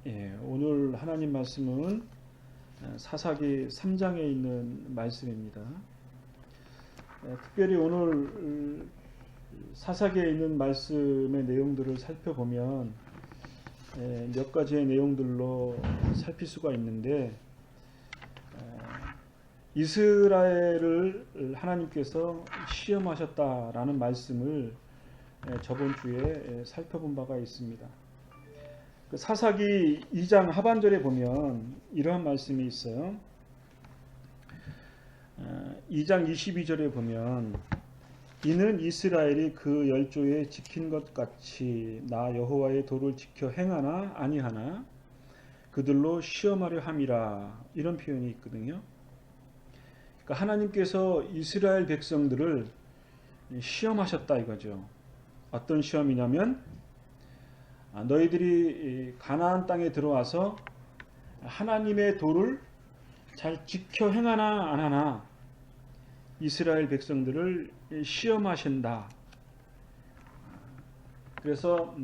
오늘 하나님 말씀은 사사기 3장에 있는 말씀입니다. 특별히 오늘 사사기에 있는 말씀의 내용들을 살펴보면 몇 가지의 내용들로 살필 수가 있는데, 이스라엘을 하나님께서 시험하셨다라는 말씀을 저번 주에 살펴본 바가 있습니다. 사사기 2장 하반절에 보면 이러한 말씀이 있어요. 2장 22절에 보면 이는 이스라엘이 그 열조에 지킨 것 같이 나 여호와의 도를 지켜 행하나 아니하나 그들로 시험하려 함이라, 이런 표현이 있거든요. 그러니까 하나님께서 이스라엘 백성들을 시험하셨다 이거죠. 어떤 시험이냐면 너희들이 가나안 땅에 들어와서 하나님의 도를 잘 지켜 행하나 안 하나 이스라엘 백성들을 시험하신다. 그래서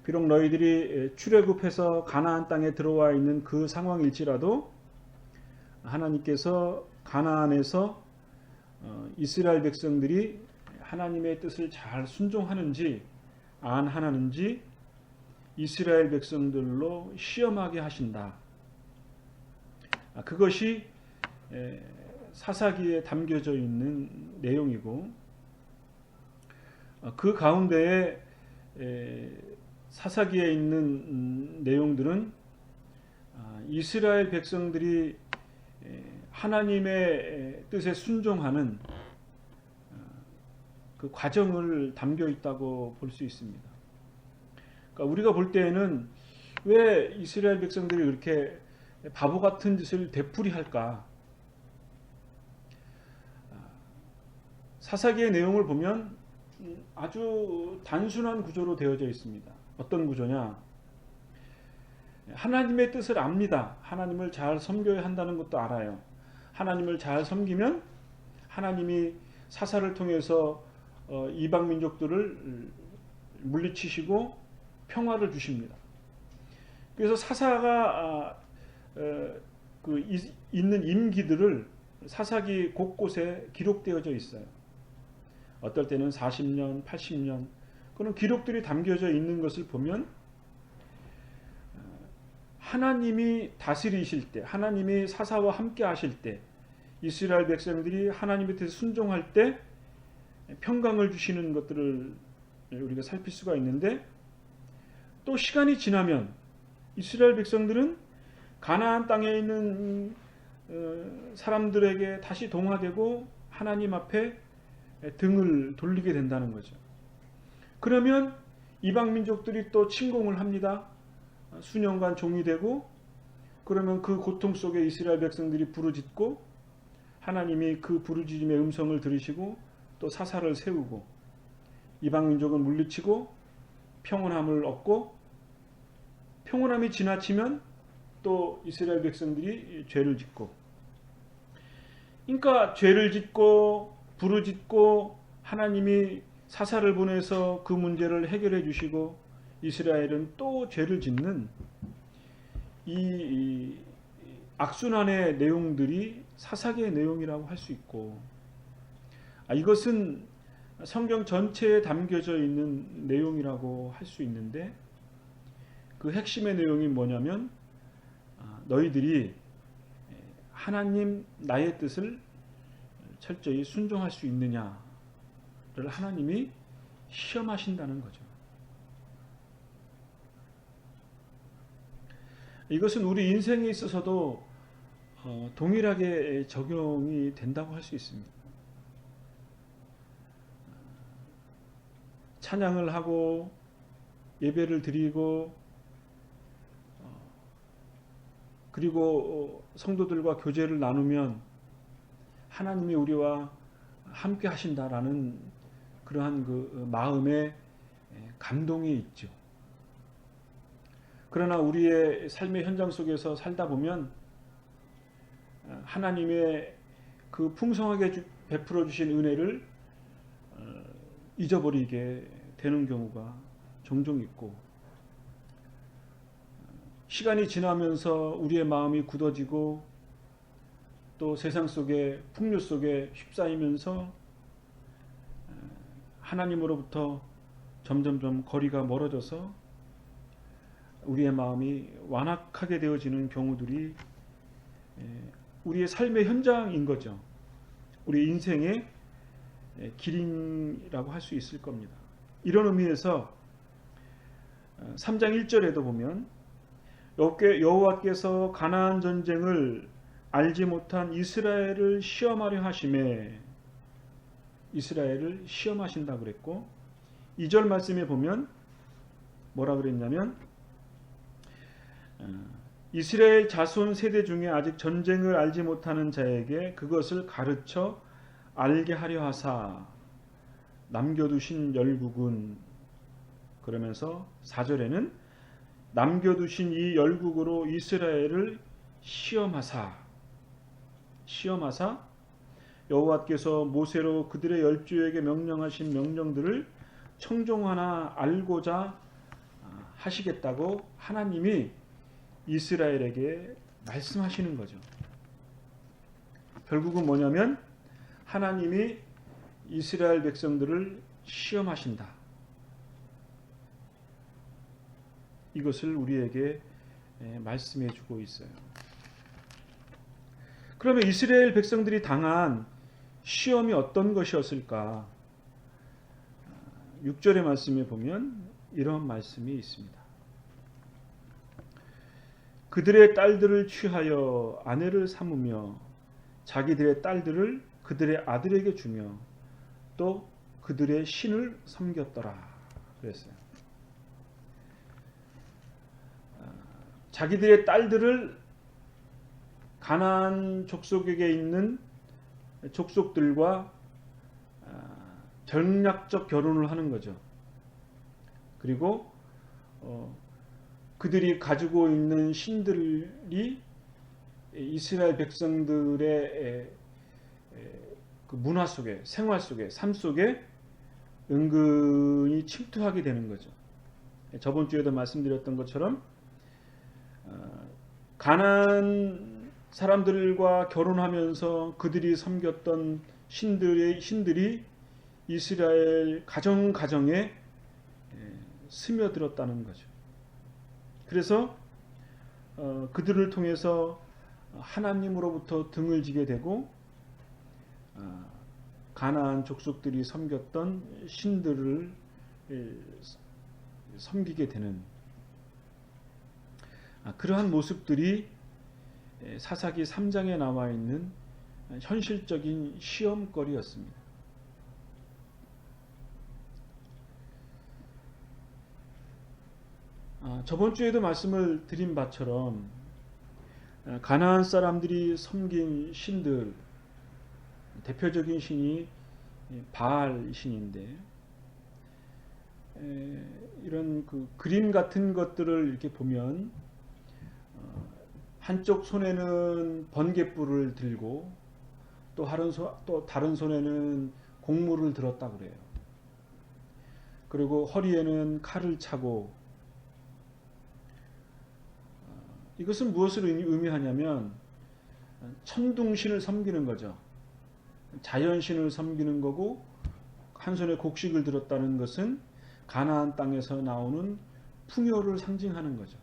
비록 너희들이 출애굽해서 가나안 땅에 들어와 있는 그 상황일지라도 하나님께서 가나안에서 이스라엘 백성들이 하나님의 뜻을 잘 순종하는지 안 하는지 이스라엘 백성들로 시험하게 하신다. 그것이 사사기에 담겨져 있는 내용이고, 그 가운데에 사사기에 있는 내용들은 이스라엘 백성들이 하나님의 뜻에 순종하는 그 과정을 담겨 있다고 볼 수 있습니다. 그러니까 우리가 볼 때에는 왜 이스라엘 백성들이 그렇게 바보 같은 짓을 되풀이할까? 사사기의 내용을 보면 아주 단순한 구조로 되어져 있습니다. 어떤 구조냐? 하나님의 뜻을 압니다. 하나님을 잘 섬겨야 한다는 것도 알아요. 하나님을 잘 섬기면 하나님이 사사를 통해서 이방 민족들을 물리치시고 평화를 주십니다. 그래서 사사가 있는 임기들을 사사기 곳곳에 기록되어져 있어요. 어떨 때는 40년, 80년 그런 기록들이 담겨져 있는 것을 보면 하나님이 다스리실 때, 하나님이 사사와 함께 하실 때, 이스라엘 백성들이 하나님의 뜻에 순종할 때 평강을 주시는 것들을 우리가 살필 수가 있는데, 또 시간이 지나면 이스라엘 백성들은 가나안 땅에 있는 사람들에게 다시 동화되고 하나님 앞에 등을 돌리게 된다는 거죠. 그러면 이방 민족들이 또 침공을 합니다. 수년간 종이 되고, 그러면 그 고통 속에 이스라엘 백성들이 부르짖고 하나님이 그 부르짖음의 음성을 들으시고 또 사사를 세우고 이방 민족은 물리치고 평온함을 얻고, 평온함이 지나치면 또 이스라엘 백성들이 죄를 짓고, 그러니까 죄를 짓고 부르짖고 하나님이 사사를 보내서 그 문제를 해결해 주시고 이스라엘은 또 죄를 짓는 이 악순환의 내용들이 사사기의 내용이라고 할 수 있고, 이것은 성경 전체에 담겨져 있는 내용이라고 할 수 있는데, 그 핵심의 내용이 뭐냐면 너희들이 하나님 나의 뜻을 철저히 순종할 수 있느냐를 하나님이 시험하신다는 거죠. 이것은 우리 인생에 있어서도 동일하게 적용이 된다고 할 수 있습니다. 찬양을 하고 예배를 드리고 그리고 성도들과 교제를 나누면 하나님이 우리와 함께 하신다라는 그러한 그 마음의 감동이 있죠. 그러나 우리의 삶의 현장 속에서 살다 보면 하나님의 그 풍성하게 베풀어 주신 은혜를 잊어버리게 되는 경우가 종종 있고, 시간이 지나면서 우리의 마음이 굳어지고 또 세상 속에 풍요 속에 휩싸이면서 하나님으로부터 점점점 거리가 멀어져서 우리의 마음이 완악하게 되어지는 경우들이 우리의 삶의 현장인 거죠. 우리 인생의 길이라고 할 수 있을 겁니다. 이런 의미에서 3장 1절에도 보면 여호와께서 가나안 전쟁을 알지 못한 이스라엘을 시험하려 하심에, 이스라엘을 시험하신다 그랬고, 2절 말씀에 보면 뭐라 그랬냐면 이스라엘 자손 세대 중에 아직 전쟁을 알지 못하는 자에게 그것을 가르쳐 알게 하려 하사 남겨두신 열국은, 그러면서 4절에는 남겨두신 이 열국으로 이스라엘을 시험하사 여호와께서 모세로 그들의 열조에게 명령하신 명령들을 청종하나 알고자 하시겠다고 하나님이 이스라엘에게 말씀하시는 거죠. 결국은 뭐냐면 하나님이 이스라엘 백성들을 시험하신다. 이것을 우리에게 말씀해 주고 있어요. 그러면 이스라엘 백성들이 당한 시험이 어떤 것이었을까? 6절의 말씀에 보면 이런 말씀이 있습니다. 그들의 딸들을 취하여 아내를 삼으며 자기들의 딸들을 그들의 아들에게 주며 또 그들의 신을 섬겼더라 그랬어요. 자기들의 딸들을 가나안 족속에게 있는 족속들과 전략적 결혼을 하는 거죠. 그리고 그들이 가지고 있는 신들이 이스라엘 백성들의 그 문화 속에, 생활 속에, 삶 속에 은근히 침투하게 되는 거죠. 저번 주에도 말씀드렸던 것처럼 가나안 사람들과 결혼하면서 그들이 섬겼던 신들이 이스라엘 가정에 스며들었다는 거죠. 그래서 그들을 통해서 하나님으로부터 등을 지게 되고 가나안 족속들이 섬겼던 신들을 섬기게 되는 그러한 모습들이 사사기 3장에 나와 있는 현실적인 시험거리였습니다. 저번 주에도 말씀을 드린 바처럼 가나안 사람들이 섬긴 신들, 대표적인 신이 바알 신인데, 이런 그 그림 같은 것들을 이렇게 보면 한쪽 손에는 번갯불을 들고 또 다른 손에는 곡물을 들었다 그래요. 그리고 허리에는 칼을 차고, 이것은 무엇을 의미하냐면 천둥신을 섬기는 거죠. 자연신을 섬기는 거고, 한 손에 곡식을 들었다는 것은 가나안 땅에서 나오는 풍요를 상징하는 거죠.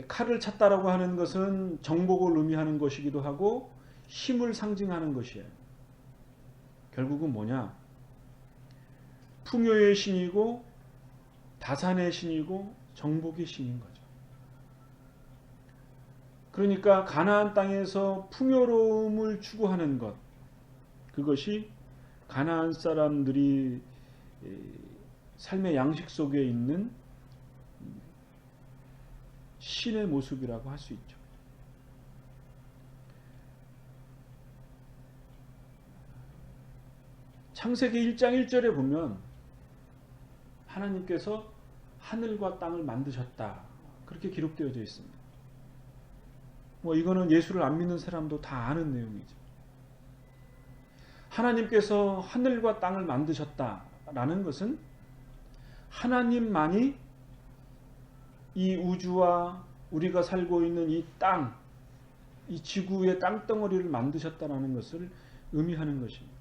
칼을 찼다라고 하는 것은 정복을 의미하는 것이기도 하고 힘을 상징하는 것이에요. 결국은 뭐냐? 풍요의 신이고 다산의 신이고 정복의 신인 거죠. 그러니까 가나안 땅에서 풍요로움을 추구하는 것, 그것이 가나안 사람들이 삶의 양식 속에 있는 신의 모습이라고 할 수 있죠. 창세기 1장 1절에 보면 하나님께서 하늘과 땅을 만드셨다, 그렇게 기록되어져 있습니다. 이거는 예수를 안 믿는 사람도 다 아는 내용이죠. 하나님께서 하늘과 땅을 만드셨다라는 것은 하나님만이 이 우주와 우리가 살고 있는 이 땅, 이 지구의 땅덩어리를 만드셨다는 것을 의미하는 것입니다.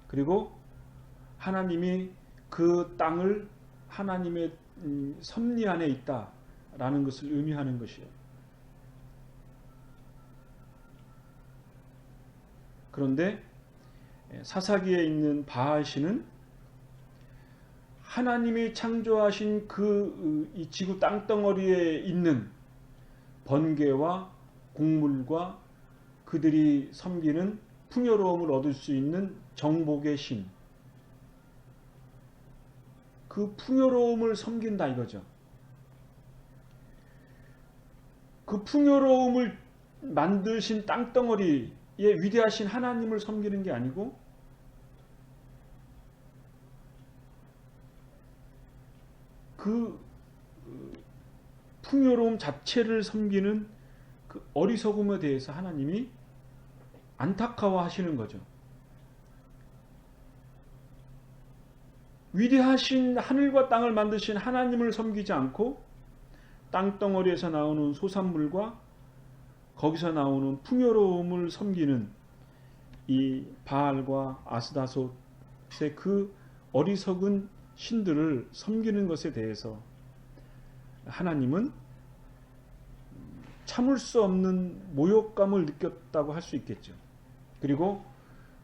그리고 하나님이 그 땅을 하나님의 섭리 안에 있다라는 것을 의미하는 것이에요. 그런데 사사기에 있는 바알신은 하나님이 창조하신 이 지구 땅덩어리에 있는 번개와 곡물과 그들이 섬기는 풍요로움을 얻을 수 있는 정복의 신, 그 풍요로움을 섬긴다 이거죠. 그 풍요로움을 만드신 땅덩어리에 위대하신 하나님을 섬기는 게 아니고 그 풍요로움 자체를 섬기는 그 어리석음에 대해서 하나님이 안타까워하시는 거죠. 위대하신 하늘과 땅을 만드신 하나님을 섬기지 않고 땅덩어리에서 나오는 소산물과 거기서 나오는 풍요로움을 섬기는 이 바알과 아스다롯의 그 어리석은 신들을 섬기는 것에 대해서 하나님은 참을 수 없는 모욕감을 느꼈다고 할 수 있겠죠. 그리고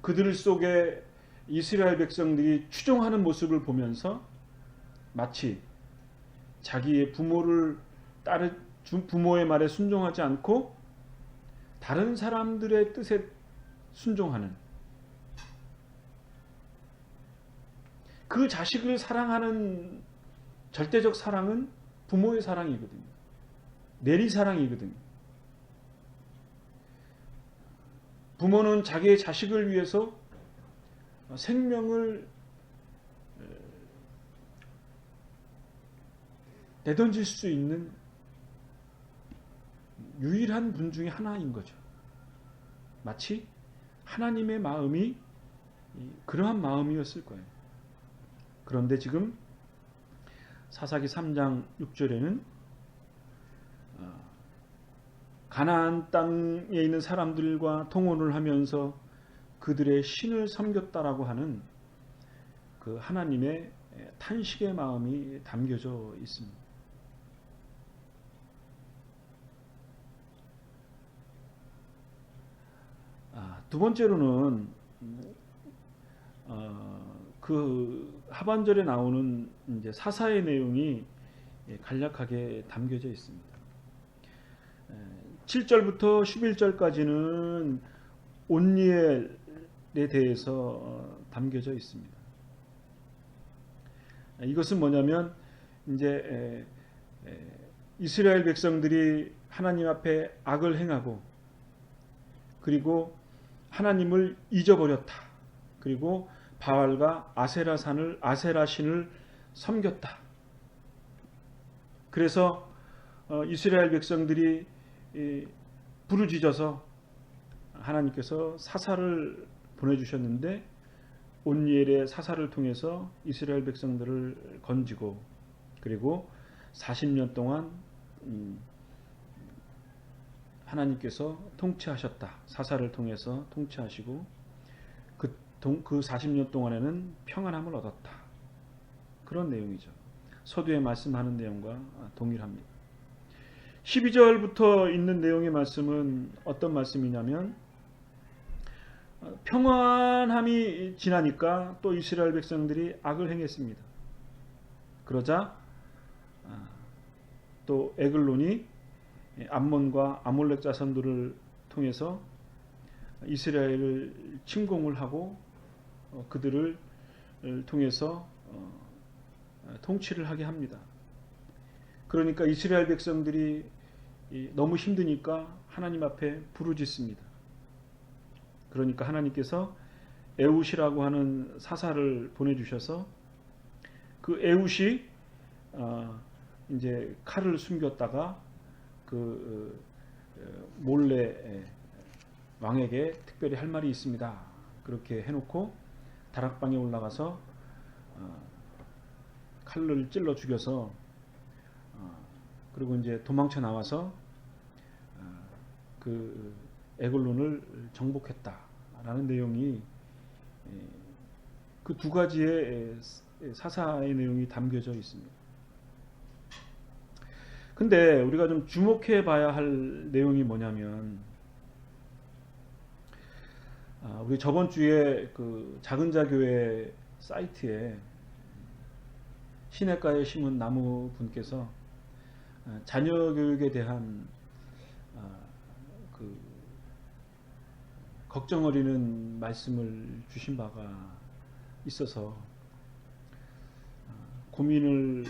그들 속에 이스라엘 백성들이 추종하는 모습을 보면서 마치 자기의 부모의 말에 순종하지 않고 다른 사람들의 뜻에 순종하는, 그 자식을 사랑하는 절대적 사랑은 부모의 사랑이거든요. 내리사랑이거든요. 부모는 자기의 자식을 위해서 생명을 내던질 수 있는 유일한 분 중에 하나인 거죠. 마치 하나님의 마음이 그러한 마음이었을 거예요. 그런데 지금 사사기 3장 6절에는 가나안 땅에 있는 사람들과 통혼을 하면서 그들의 신을 섬겼다라고 하는 그 하나님의 탄식의 마음이 담겨져 있습니다. 두 번째로는 그 하반절에 나오는 이제 사사의 내용이 간략하게 담겨져 있습니다. 7절부터 11절까지는 온니엘에 대해서 담겨져 있습니다. 이것은 뭐냐면 이제 이스라엘 백성들이 하나님 앞에 악을 행하고 그리고 하나님을 잊어버렸다. 그리고 바알과 아세라 신을 섬겼다. 그래서 이스라엘 백성들이 부르짖어서 하나님께서 사사를 보내주셨는데 온니엘의 사사를 통해서 이스라엘 백성들을 건지고 그리고 40년 동안 하나님께서 통치하셨다. 사사를 통해서 통치하시고 그 40년 동안에는 평안함을 얻었다. 그런 내용이죠. 서두에 말씀하는 내용과 동일합니다. 12절부터 있는 내용의 말씀은 어떤 말씀이냐면 평안함이 지나니까 또 이스라엘 백성들이 악을 행했습니다. 그러자 또 에글론이 암몬과 아몰렉 자손들을 통해서 이스라엘을 침공을 하고 그들을 통해서 통치를 하게 합니다. 그러니까 이스라엘 백성들이 너무 힘드니까 하나님 앞에 부르짖습니다. 그러니까 하나님께서 에웃이라고 하는 사사를 보내주셔서 그 에웃이 이제 칼을 숨겼다가 그 몰래 왕에게 특별히 할 말이 있습니다. 그렇게 해놓고 다락방에 올라가서 칼을 찔러 죽여서 그리고 이제 도망쳐 나와서 그 에글론을 정복했다라는 내용이 그 두 가지의 사사의 내용이 담겨져 있습니다. 근데 우리가 좀 주목해 봐야 할 내용이 뭐냐면, 우리 저번 주에 그 작은자교회 사이트에 시냇가에 심은 나무 분께서 자녀 교육에 대한 그 걱정 어리는 말씀을 주신 바가 있어서 고민을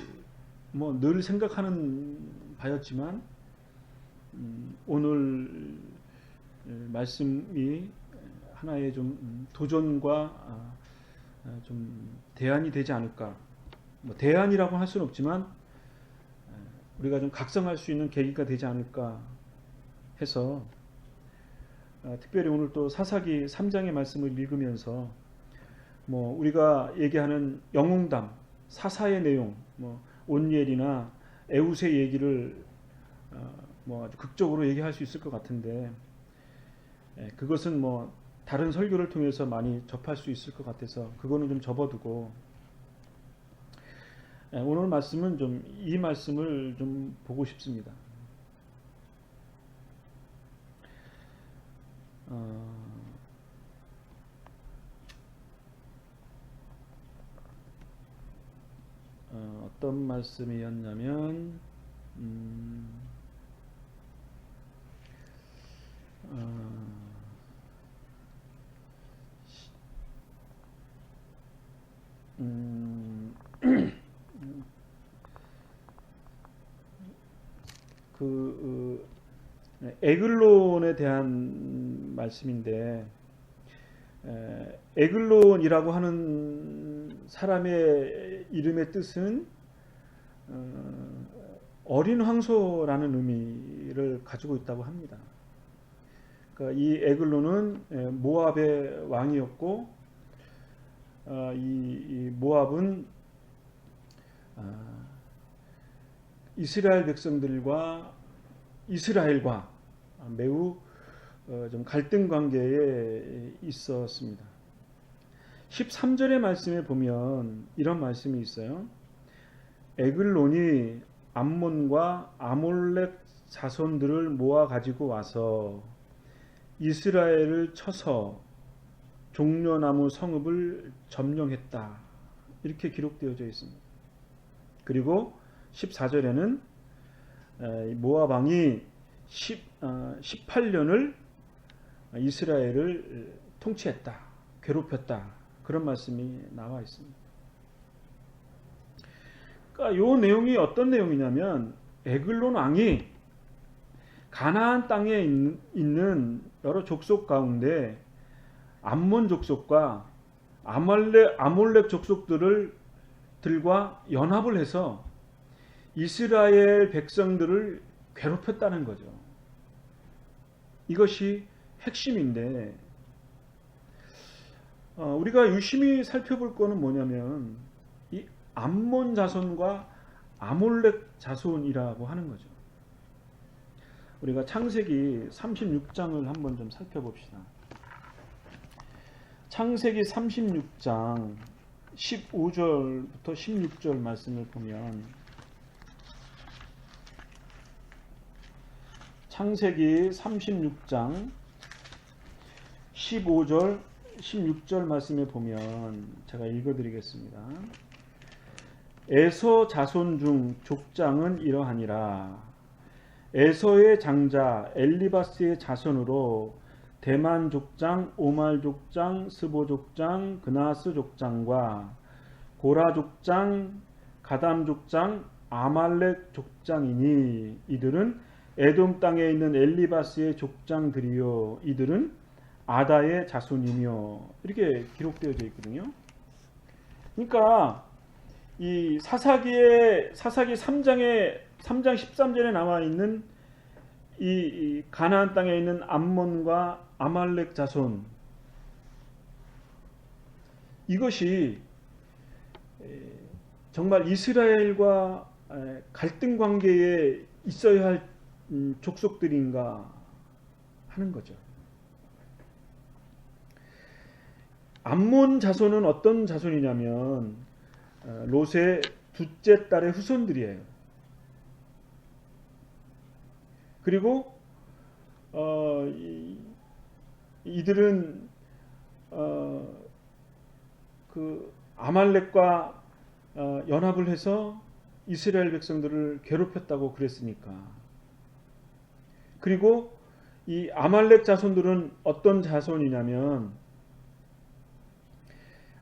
뭐 늘 생각하는 바였지만 오늘 말씀이 하나의 좀 도전과 좀 대안이 되지 않을까. 뭐 대안이라고 할 수는 없지만 우리가 좀 각성할 수 있는 계기가 되지 않을까 해서 특별히 오늘 또 사사기 3장의 말씀을 읽으면서 뭐 우리가 얘기하는 영웅담, 사사의 내용, 뭐 온니엘이나 에웃의 얘기를 뭐 아주 극적으로 얘기할 수 있을 것 같은데 그것은 뭐 다른 설교를 통해서 많이 접할 수 있을 것 같아서 그거는 좀 접어두고 오늘 말씀은 좀 이 말씀을 좀 보고 싶습니다. 어떤 말씀이었냐면 에글론에 대한 말씀인데 에글론이라고 하는 사람의 이름의 뜻은 어린 황소라는 의미를 가지고 있다고 합니다. 그러니까 이 에글론은 모압의 왕이었고 이 모압은 이스라엘 백성들과 이스라엘과 매우 좀 갈등 관계에 있었습니다. 13절의 말씀에 보면 이런 말씀이 있어요. 에글론이 암몬과 아몰렉 자손들을 모아 가지고 와서 이스라엘을 쳐서 종려나무 성읍을 점령했다. 이렇게 기록되어져 있습니다. 그리고 14절에는 모압 왕이 18년을 이스라엘을 통치했다. 괴롭혔다. 그런 말씀이 나와 있습니다. 그러니까 이 내용이 어떤 내용이냐면 에글론 왕이 가나안 땅에 있는 여러 족속 가운데 암몬 족속과 아몰렉 족속들과 연합을 해서 이스라엘 백성들을 괴롭혔다는 거죠. 이것이 핵심인데 우리가 유심히 살펴볼 거는 뭐냐면 이 암몬 자손과 아몰렉 자손이라고 하는 거죠. 우리가 창세기 36장을 한번 좀 살펴봅시다. 창세기 36장 15절부터 16절 말씀을 보면 창세기 36장 15절 16절 말씀에 보면 제가 읽어드리겠습니다. 에서 자손 중 족장은 이러하니라. 에서의 장자 엘리바스의 자손으로 대만 족장, 오말 족장, 스보 족장, 그나스 족장과 고라 족장, 가담 족장, 아말렉 족장이니 이들은 에돔 땅에 있는 엘리바스의 족장들이요 이들은 아다의 자손이며 이렇게 기록되어져 있거든요. 그러니까 이 사사기 3장 13절에 나와 있는 이 가나안 땅에 있는 암몬과 아말렉 자손 이것이 정말 이스라엘과 갈등 관계에 있어야 할 족속들인가 하는 거죠. 암몬 자손은 어떤 자손이냐면 롯의 둘째 딸의 후손들이에요. 그리고 이들은 그 아말렉과 연합을 해서 이스라엘 백성들을 괴롭혔다고 그랬으니까. 그리고 이 아말렉 자손들은 어떤 자손이냐면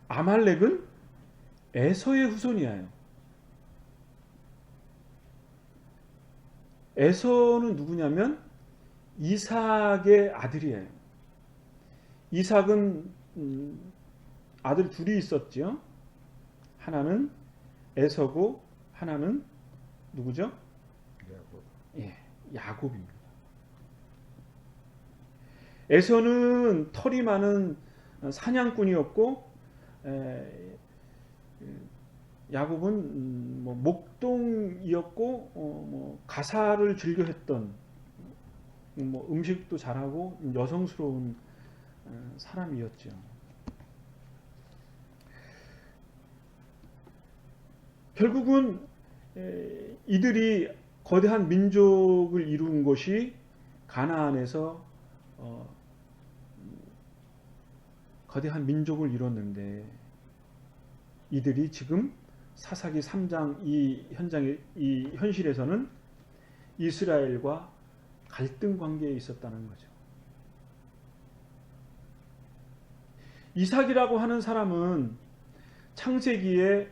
아말렉은 에서의 후손이에요. 에서는 누구냐면 이삭의 아들이에요. 이삭은 아들 둘이 있었죠. 하나는 에서고 하나는 누구죠? 야곱. 예, 야곱입니다. 에서는 털이 많은 사냥꾼이었고 야곱은 목동이었고 가사를 즐겨했던 음식도 잘하고 여성스러운 사람이었죠. 결국은 이들이 거대한 민족을 이룬 것이 가나안에서 거대한 민족을 이뤘는데 이들이 지금 사사기 3장 이 현실에서는 이스라엘과 갈등 관계에 있었다는 거죠. 이삭이라고 하는 사람은 창세기의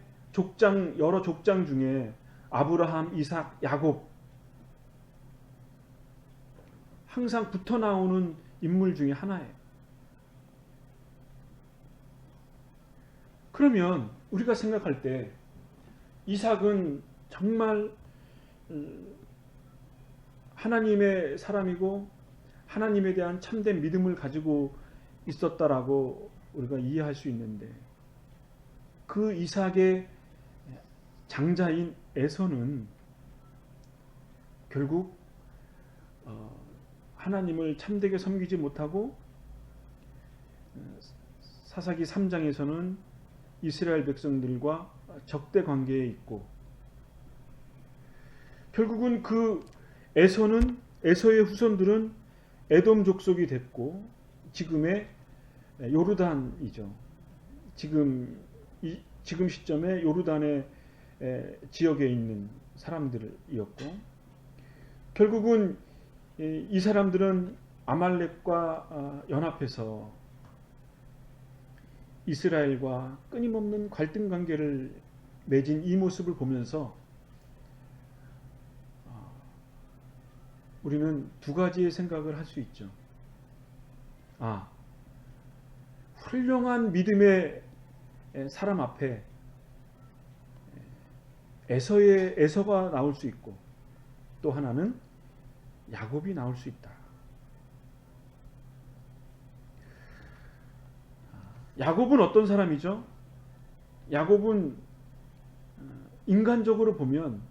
여러 족장 중에 아브라함, 이삭, 야곱 항상 붙어 나오는 인물 중에 하나예요. 그러면 우리가 생각할 때 이삭은 정말 하나님의 사람이고 하나님에 대한 참된 믿음을 가지고 있었다라고 우리가 이해할 수 있는데 그 이삭의 장자인 에서는 결국 하나님을 참되게 섬기지 못하고 사사기 3장에서는 이스라엘 백성들과 적대 관계에 있고 결국은 그 에서의 후손들은 에돔 족속이 됐고 지금의 요르단이죠. 지금 시점에 요르단의 지역에 있는 사람들이었고 결국은 이 사람들은 아말렉과 연합해서 이스라엘과 끊임없는 갈등 관계를 맺은 이 모습을 보면서 우리는 두 가지의 생각을 할 수 있죠. 훌륭한 믿음의 사람 앞에 에서가 나올 수 있고 또 하나는 야곱이 나올 수 있다. 야곱은 어떤 사람이죠? 야곱은 인간적으로 보면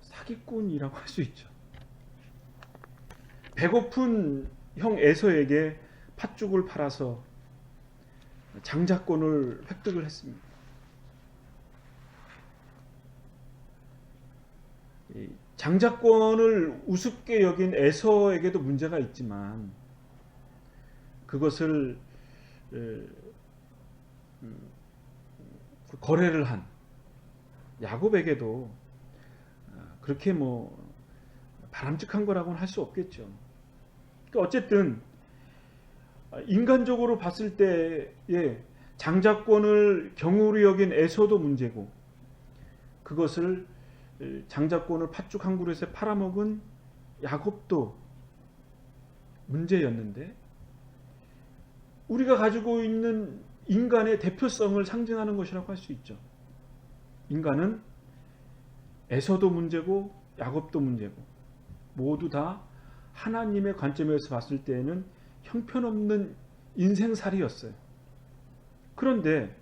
사기꾼이라고 할 수 있죠. 배고픈 형 에서에게 팥죽을 팔아서 장자권을 획득을 했습니다. 장자권을 우습게 여긴 에서에게도 문제가 있지만 그것을 거래를 한 야곱에게도 그렇게 바람직한 거라고는 할 수 없겠죠. 그러니까 어쨌든 인간적으로 봤을 때의 장자권을 경홀히 여긴 에서도 문제고 그것을 장자권을 팥죽 한 그릇에 팔아먹은 야곱도 문제였는데 우리가 가지고 있는 인간의 대표성을 상징하는 것이라고 할 수 있죠. 인간은 에서도 문제고 야곱도 문제고 모두 다 하나님의 관점에서 봤을 때에는 형편없는 인생살이였어요. 그런데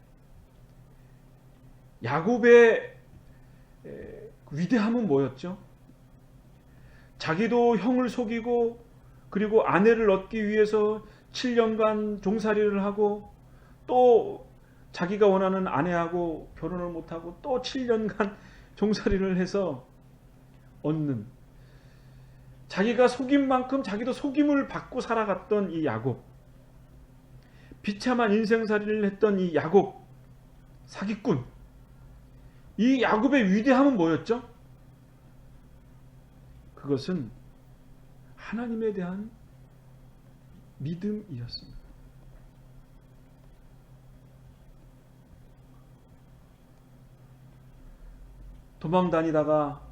야곱의 위대함은 뭐였죠? 자기도 형을 속이고 그리고 아내를 얻기 위해서 7년간 종살이를 하고 또 자기가 원하는 아내하고 결혼을 못하고 또 7년간 종살이를 해서 얻는, 자기가 속인 만큼 자기도 속임을 받고 살아갔던 이 야곱, 비참한 인생살이를 했던 이 야곱 사기꾼, 이 야곱의 위대함은 뭐였죠? 그것은 하나님에 대한 믿음이었습니다. 도망 다니다가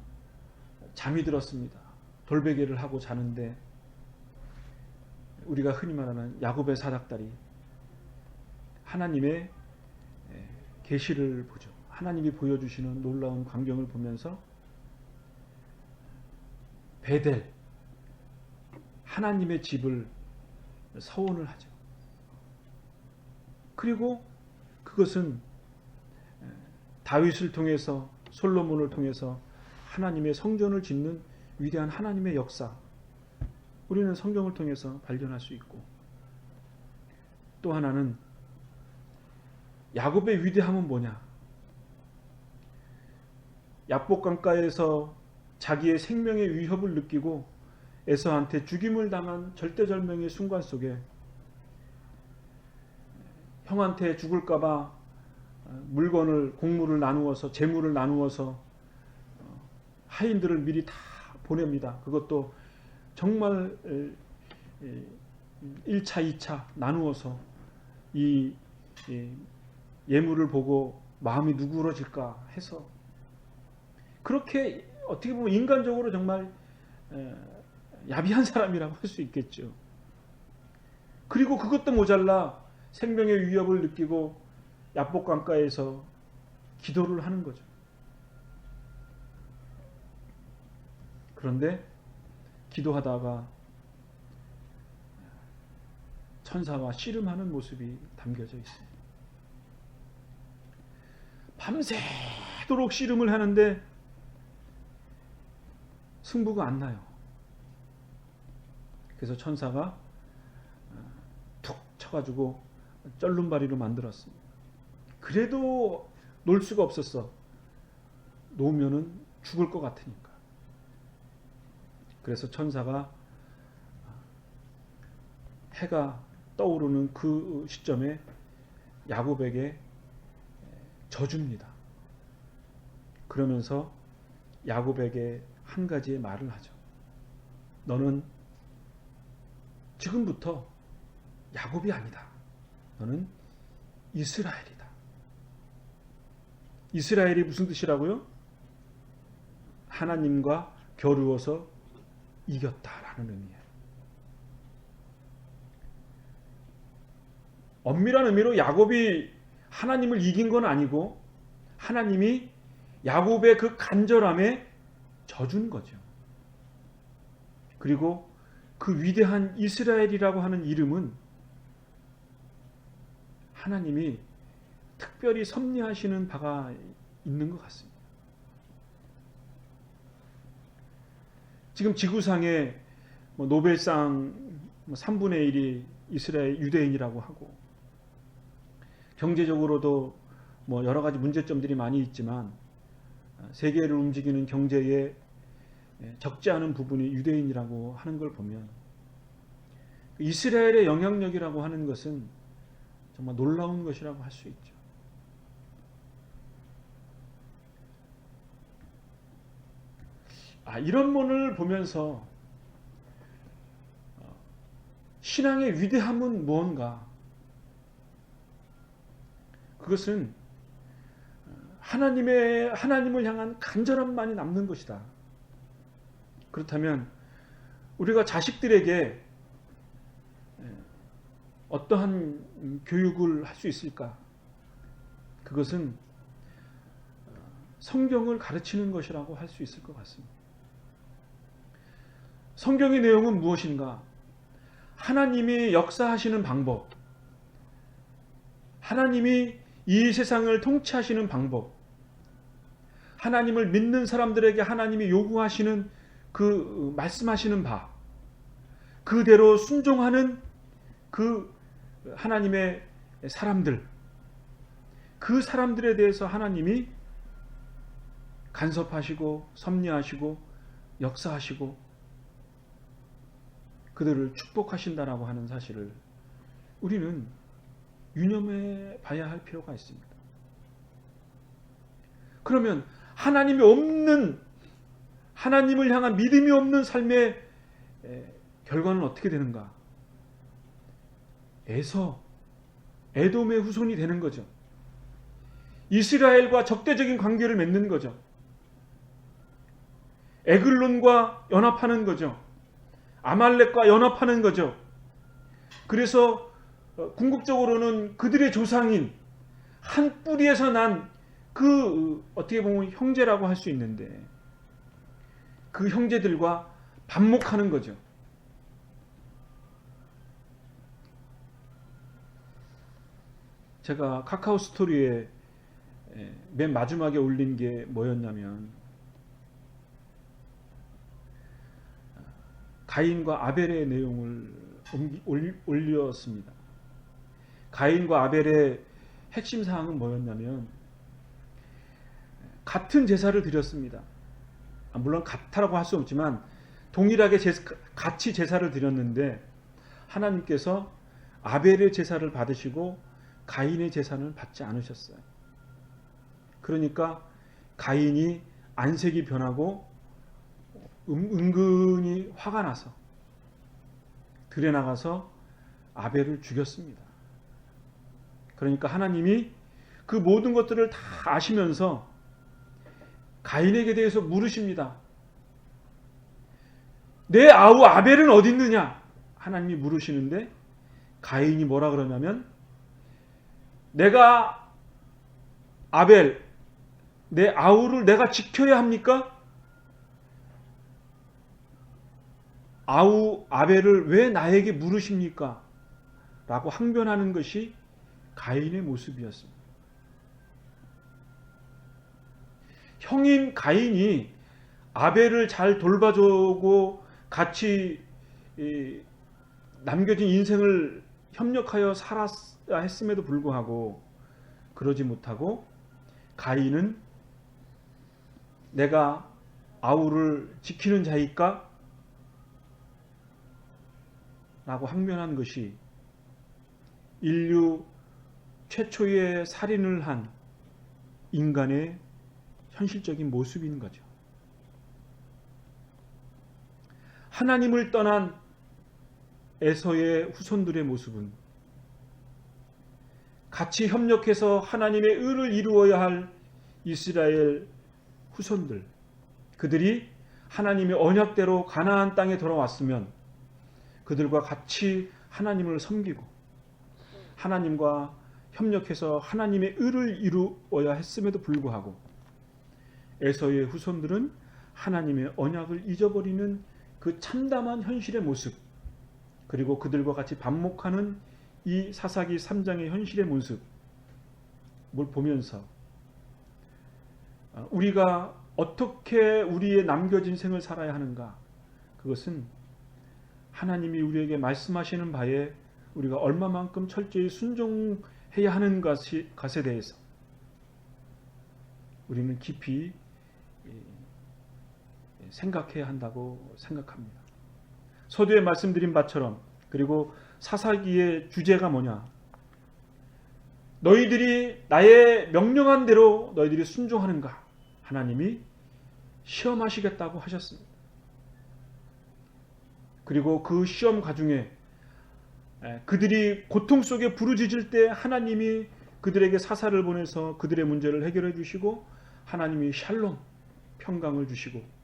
잠이 들었습니다. 돌베개를 하고 자는데 우리가 흔히 말하는 야곱의 사닥다리, 하나님의 계시를 보죠. 하나님이 보여주시는 놀라운 광경을 보면서 베델, 하나님의 집을 서원을 하죠. 그리고 그것은 다윗을 통해서, 솔로몬을 통해서 하나님의 성전을 짓는 위대한 하나님의 역사, 우리는 성경을 통해서 발견할 수 있고, 또 하나는 야곱의 위대함은 뭐냐? 야복강가에서 자기의 생명의 위협을 느끼고 에서한테 죽임을 당한 절대절명의 순간 속에 형한테 죽을까봐 물건을, 곡물을 나누어서, 재물을 나누어서 하인들을 미리 다 보냅니다. 그것도 정말 1차, 2차 나누어서 이 예물을 보고 마음이 누그러질까 해서, 그렇게 어떻게 보면 인간적으로 정말 야비한 사람이라고 할 수 있겠죠. 그리고 그것도 모자라 생명의 위협을 느끼고 야복강가에서 기도를 하는 거죠. 그런데 기도하다가 천사와 씨름하는 모습이 담겨져 있습니다. 밤새도록 씨름을 하는데 승부가 안 나요. 그래서 천사가 툭 쳐가지고 쩔름바리로 만들었습니다. 그래도 놀 수가 없었어. 놓으면은 죽을 것 같으니까. 그래서 천사가 해가 떠오르는 그 시점에 야곱에게 져줍니다. 그러면서 야곱에게 한 가지의 말을 하죠. 너는 지금부터 야곱이 아니다. 너는 이스라엘이다. 이스라엘이 무슨 뜻이라고요? 하나님과 겨루어서 이겼다라는 의미예요. 엄밀한 의미로 야곱이 하나님을 이긴 건 아니고 하나님이 야곱의 그 간절함에 져준 거죠. 그리고 그 위대한 이스라엘이라고 하는 이름은 하나님이 특별히 섭리하시는 바가 있는 것 같습니다. 지금 지구상에 노벨상 3분의 1이 이스라엘 유대인이라고 하고, 경제적으로도 여러 가지 문제점들이 많이 있지만 세계를 움직이는 경제에 적지 않은 부분이 유대인이라고 하는 걸 보면 이스라엘의 영향력이라고 하는 것은 정말 놀라운 것이라고 할 수 있죠. 이런 면을 보면서 신앙의 위대함은 무언가? 그것은 하나님을 향한 간절함만이 남는 것이다. 그렇다면 우리가 자식들에게 어떠한 교육을 할 수 있을까? 그것은 성경을 가르치는 것이라고 할 수 있을 것 같습니다. 성경의 내용은 무엇인가? 하나님이 역사하시는 방법, 하나님이 이 세상을 통치하시는 방법, 하나님을 믿는 사람들에게 하나님이 요구하시는 그 말씀하시는 바 그대로 순종하는 그 하나님의 사람들, 그 사람들에 대해서 하나님이 간섭하시고 섭리하시고 역사하시고 그들을 축복하신다라고 하는 사실을 우리는 유념해 봐야 할 필요가 있습니다. 그러면 하나님이 없는, 하나님을 향한 믿음이 없는 삶의 결과는 어떻게 되는가? 에돔의 후손이 되는 거죠. 이스라엘과 적대적인 관계를 맺는 거죠. 에글론과 연합하는 거죠. 아말렉과 연합하는 거죠. 그래서 궁극적으로는 그들의 조상인 한 뿌리에서 난 그 어떻게 보면 형제라고 할 수 있는데 그 형제들과 반목하는 거죠. 제가 카카오 스토리에 맨 마지막에 올린 게 뭐였냐면 가인과 아벨의 내용을 올렸습니다. 가인과 아벨의 핵심 사항은 뭐였냐면 같은 제사를 드렸습니다. 물론 같다라고 할 수 없지만 동일하게 같이 제사를 드렸는데 하나님께서 아벨의 제사를 받으시고 가인의 제사는 받지 않으셨어요. 그러니까 가인이 안색이 변하고 은근히 화가 나서 들에 나가서 아벨을 죽였습니다. 그러니까 하나님이 그 모든 것들을 다 아시면서 가인에게 대해서 물으십니다. 내 아우 아벨은 어디 있느냐? 하나님이 물으시는데 가인이 뭐라 그러냐면 내가 아벨, 내 아우를 내가 지켜야 합니까? 아우 아벨을 왜 나에게 물으십니까? 라고 항변하는 것이 가인의 모습이었습니다. 형인 가인이 아벨을 잘 돌봐주고 같이 남겨진 인생을 협력하여 살았어야 했음에도 불구하고 그러지 못하고 가인은 내가 아우를 지키는 자일까? 라고 항변한 것이 인류 최초의 살인을 한 인간의 현실적인 모습인 거죠. 하나님을 떠난 에서의 후손들의 모습은 같이 협력해서 하나님의 의를 이루어야 할 이스라엘 후손들, 그들이 하나님의 언약대로 가나안 땅에 돌아왔으면 그들과 같이 하나님을 섬기고 하나님과 협력해서 하나님의 의를 이루어야 했음에도 불구하고 에서의 후손들은 하나님의 언약을 잊어버리는 그 참담한 현실의 모습, 그리고 그들과 같이 반목하는 이 사사기 3장의 현실의 모습을 보면서 우리가 어떻게 우리의 남겨진 생을 살아야 하는가, 그것은 하나님이 우리에게 말씀하시는 바에 우리가 얼마만큼 철저히 순종해야 하는 것에 대해서 우리는 깊이 생각해야 한다고 생각합니다. 서두에 말씀드린 바처럼, 그리고 사사기의 주제가 뭐냐? 너희들이 나의 명령한 대로 너희들이 순종하는가? 하나님이 시험하시겠다고 하셨습니다. 그리고 그 시험 가중에 그들이 고통 속에 부르짖을 때 하나님이 그들에게 사사를 보내서 그들의 문제를 해결해 주시고 하나님이 샬롬, 평강을 주시고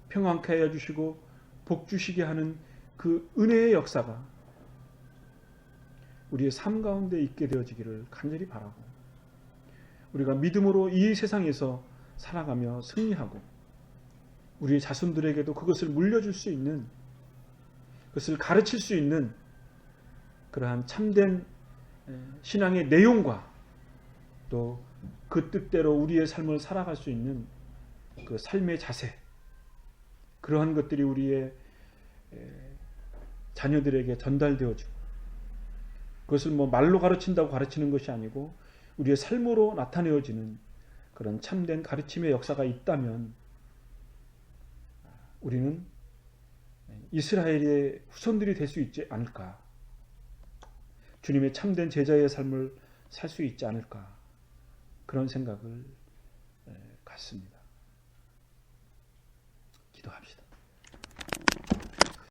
평안케 하여 주시고 복 주시게 하는 그 은혜의 역사가 우리의 삶 가운데 있게 되어지기를 간절히 바라고, 우리가 믿음으로 이 세상에서 살아가며 승리하고 우리의 자손들에게도 그것을 물려줄 수 있는, 그것을 가르칠 수 있는 그러한 참된 신앙의 내용과 또 그 뜻대로 우리의 삶을 살아갈 수 있는 그 삶의 자세, 그러한 것들이 우리의 자녀들에게 전달되어지고, 그것을 뭐 말로 가르친다고 가르치는 것이 아니고 우리의 삶으로 나타내어지는 그런 참된 가르침의 역사가 있다면 우리는 이스라엘의 후손들이 될 수 있지 않을까, 주님의 참된 제자의 삶을 살 수 있지 않을까, 그런 생각을 갖습니다. 기도합시다.